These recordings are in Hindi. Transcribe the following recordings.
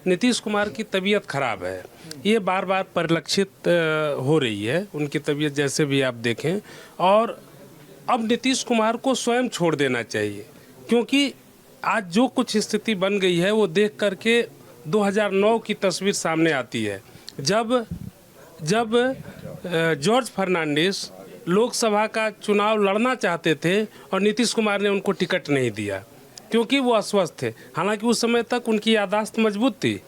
नीतीश कुमार की तबीयत खराब है, ये बार बार परिलक्षित हो रही है उनकी तबीयत, जैसे भी आप देखें। और अब नीतीश कुमार को स्वयं छोड़ देना चाहिए, क्योंकि आज जो कुछ स्थिति बन गई है वो देख करके 2009 की तस्वीर सामने आती है, जब जब जॉर्ज फर्नांडिस लोकसभा का चुनाव लड़ना चाहते थे और नीतीश कुमार ने उनको टिकट नहीं दिया क्योंकि वो अस्वस्थ थे। हालांकि उस समय तक उनकी याददाश्त मजबूत थी।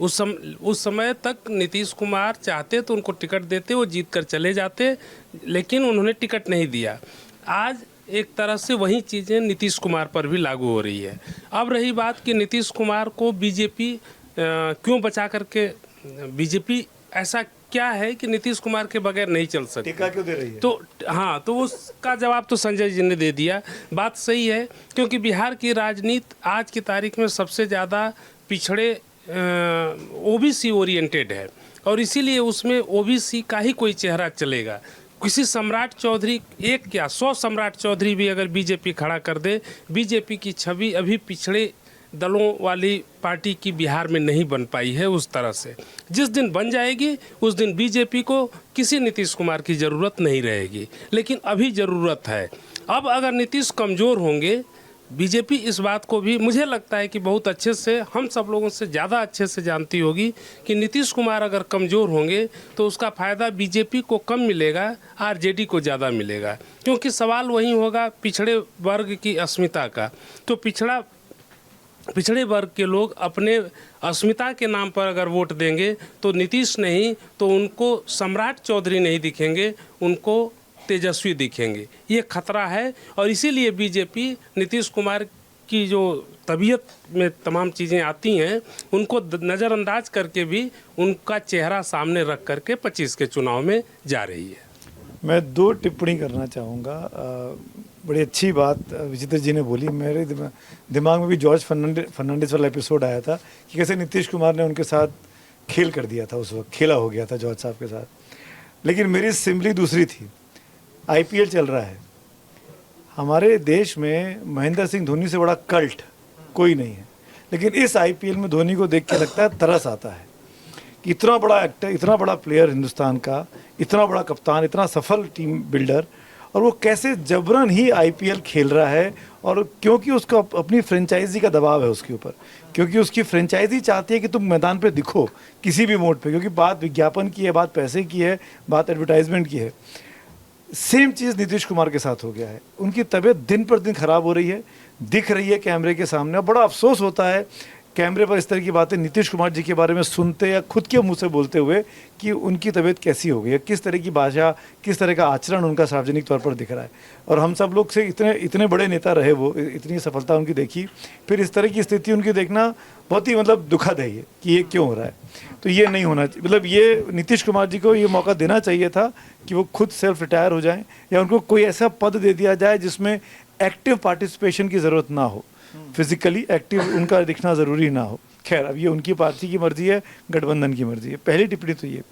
उस समय तक नीतीश कुमार चाहते तो उनको टिकट देते, वो जीत कर चले जाते, लेकिन उन्होंने टिकट नहीं दिया। आज एक तरह से वही चीज़ें नीतीश कुमार पर भी लागू हो रही है। अब रही बात कि नीतीश कुमार को बीजेपी क्यों बचा करके, बीजेपी ऐसा क्या है कि नीतीश कुमार के बगैर नहीं चल सकती, टीका क्यों दे रही है? तो हाँ, तो उसका जवाब तो संजय जी ने दे दिया। बात सही है, क्योंकि बिहार की राजनीति आज की तारीख में सबसे ज़्यादा पिछड़े ओबीसी ओरिएंटेड है, और इसीलिए उसमें ओबीसी का ही कोई चेहरा चलेगा। किसी सम्राट चौधरी, एक क्या 100 सम्राट चौधरी भी अगर बीजेपी खड़ा कर दे, बीजेपी की छवि अभी पिछड़े दलों वाली पार्टी की बिहार में नहीं बन पाई है उस तरह से। जिस दिन बन जाएगी उस दिन बीजेपी को किसी नीतीश कुमार की ज़रूरत नहीं रहेगी, लेकिन अभी ज़रूरत है। अब अगर नीतीश कमज़ोर होंगे, बीजेपी इस बात को भी मुझे लगता है कि बहुत अच्छे से, हम सब लोगों से ज़्यादा अच्छे से जानती होगी कि नीतीश कुमार अगर कमज़ोर होंगे तो उसका फ़ायदा बीजेपी को कम मिलेगा, आरजेडी को ज़्यादा मिलेगा, क्योंकि सवाल वही होगा पिछड़े वर्ग की अस्मिता का। तो पिछड़े वर्ग के लोग अपने अस्मिता के नाम पर अगर वोट देंगे तो नीतीश नहीं तो उनको सम्राट चौधरी नहीं दिखेंगे, उनको तेजस्वी दिखेंगे। ये खतरा है, और इसीलिए बीजेपी नीतीश कुमार की जो तबीयत में तमाम चीज़ें आती हैं उनको नज़रअंदाज करके भी उनका चेहरा सामने रख करके 25 के चुनाव में जा रही है। मैं 2 टिप्पणी करना चाहूँगा। बड़ी अच्छी बात विचित्र जी ने बोली। मेरे दिमाग में भी जॉर्ज फर्नांडिस वाला एपिसोड आया था कि कैसे नीतीश कुमार ने उनके साथ खेल कर दिया था, उस वक्त खेला हो गया था जॉर्ज साहब के साथ। लेकिन मेरी सिंपली दूसरी थी। आईपीएल चल रहा है, हमारे देश में महेंद्र सिंह धोनी से बड़ा कल्ट कोई नहीं है, लेकिन इस आईपीएल में धोनी को देख के लगता है, तरस आता है कि इतना बड़ा एक्टर, इतना बड़ा प्लेयर हिंदुस्तान का, इतना बड़ा कप्तान, इतना सफल टीम बिल्डर, और वो कैसे जबरन ही आईपीएल खेल रहा है। और क्योंकि उसका अपनी फ्रेंचाइजी का दबाव है उसके ऊपर, क्योंकि उसकी फ्रेंचाइजी चाहती है कि तुम मैदान पे दिखो किसी भी मोड पे, क्योंकि बात विज्ञापन की है, बात पैसे की है, बात एडवर्टाइजमेंट की है। सेम चीज़ नीतीश कुमार के साथ हो गया है। उनकी तबीयत दिन पर दिन खराब हो रही है, दिख रही है कैमरे के सामने। बड़ा अफसोस होता है कैमरे पर इस तरह की बातें नीतीश कुमार जी के बारे में सुनते या खुद के मुंह से बोलते हुए कि उनकी तबीयत कैसी हो गई है, किस तरह की भाषा, किस तरह का आचरण उनका सार्वजनिक तौर पर दिख रहा है। और हम सब लोग से इतने बड़े नेता रहे, वो इतनी सफलता उनकी देखी, फिर इस तरह की स्थिति उनकी देखना बहुत ही दुखद है ये कि ये क्यों हो रहा है। तो ये नहीं होना चाहिए। ये नीतीश कुमार जी को ये मौका देना चाहिए था कि वो खुद सेल्फ रिटायर हो जाएं, या उनको कोई ऐसा पद दे दिया जाए जिसमें एक्टिव पार्टिसिपेशन की ज़रूरत ना हो, फिजिकली एक्टिव उनका दिखना ज़रूरी ना हो। खैर, अब ये उनकी पार्टी की मर्जी है, गठबंधन की मर्जी है। पहली टिप्पणी तो ये।